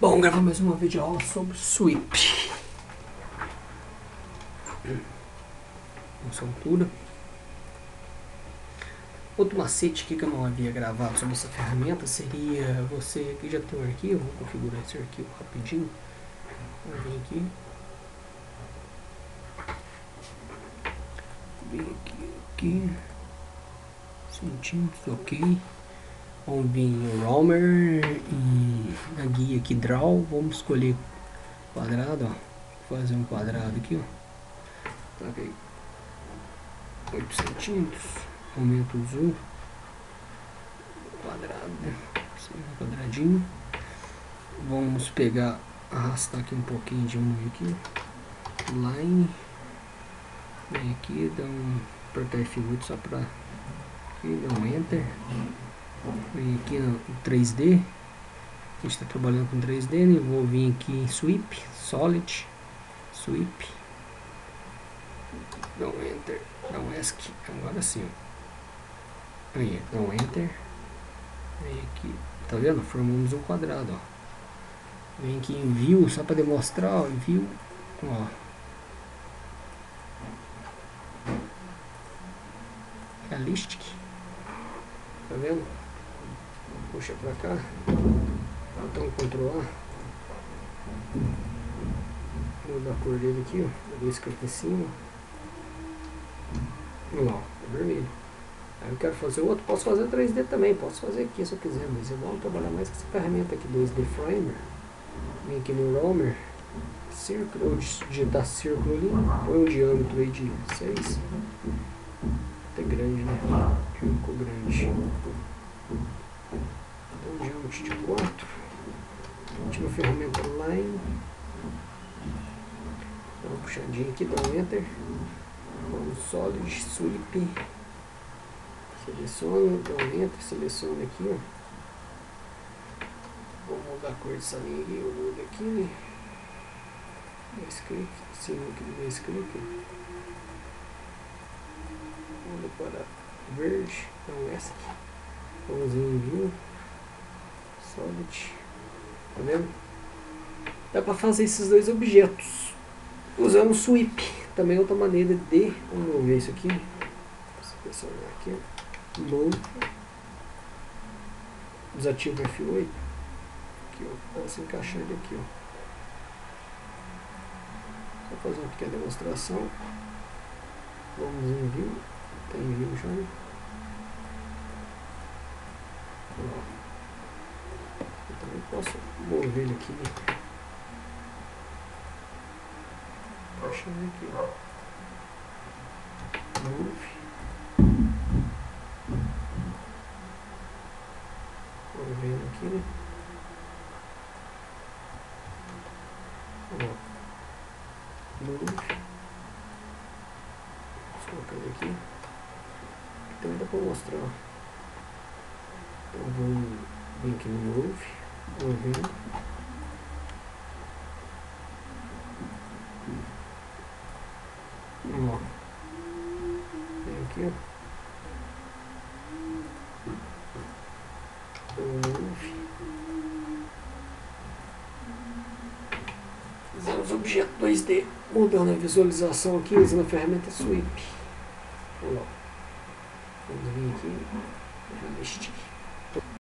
Bom, gravar mais uma videoaula sobre sweep. Nossa altura. Outro macete aqui que eu não havia gravado sobre essa ferramenta seria você que já tem um arquivo, vou configurar esse arquivo rapidinho. Vou vir aqui. Aqui. Centímetros, ok. Vamos vir em Roamer e na guia aqui Draw, vamos escolher quadrado, ó. Vou fazer um quadrado aqui, ó. Taquei 8 centímetros, aumento o zoom, quadrado, quadradinho. Vamos pegar, arrastar aqui um pouquinho, diminuir aqui, line, vem aqui, dá um apertar F8 só para aqui, dá um enter. Vem aqui no 3D, a gente está trabalhando com 3D, né? Vou vir aqui em Sweep, Solid, Sweep, dá um Enter, dá um ESC, agora sim, ó. Aí, dá um Enter, vem aqui, tá vendo? Formamos um quadrado, ó. Vem aqui em View, só para demonstrar, ó, View, ó. Realistic, tá vendo? Puxa pra cá, então Ctrl A, muda a cor dele aqui, ó, dois cliques em cima, olha lá, é vermelho. Aí eu quero fazer outro, posso fazer 3D também, posso fazer aqui se eu quiser, mas eu vou trabalhar mais com essa ferramenta aqui, 2D Framer. Vem aqui no Roamer, círculo, eu digitar círculo ali, põe um diâmetro aí de 6, até grande, né, ficou grande. Então, diâmetro de 4. Última ferramenta Line. Dá uma puxadinha aqui, dá um Enter. Vamos Solid, Sweep. Seleciona, dá um Enter, seleciona aqui, ó. Vou mudar a cor dessa linha aqui, eu mudo aqui, né? Dois cliques, cima aqui do dois cliques. Muda para verde, dá um ESC. Vamos em View. Solid, tá vendo? Dá para fazer esses dois objetos usando o sweep. Também outra maneira de, vamos ver isso aqui, selecionar aqui, move, desativo F8, aqui, ó, posso encaixar ele aqui, ó. Só fazer uma pequena demonstração. Vamos em View, tem View já, né? Eu também posso mover ele aqui, né? Encaixando aqui, ó. Move. Movendo aqui, né? Ó. Move. Vou colocar ele aqui. Então dá pra mostrar, ó. Então vamos vir aqui no Move, movendo. Ó. Vem aqui, ó. Move. Fizemos o objeto 2D, mudando a visualização aqui, usando a ferramenta Sweep. Olha lá. Vamos vir aqui, Realistic.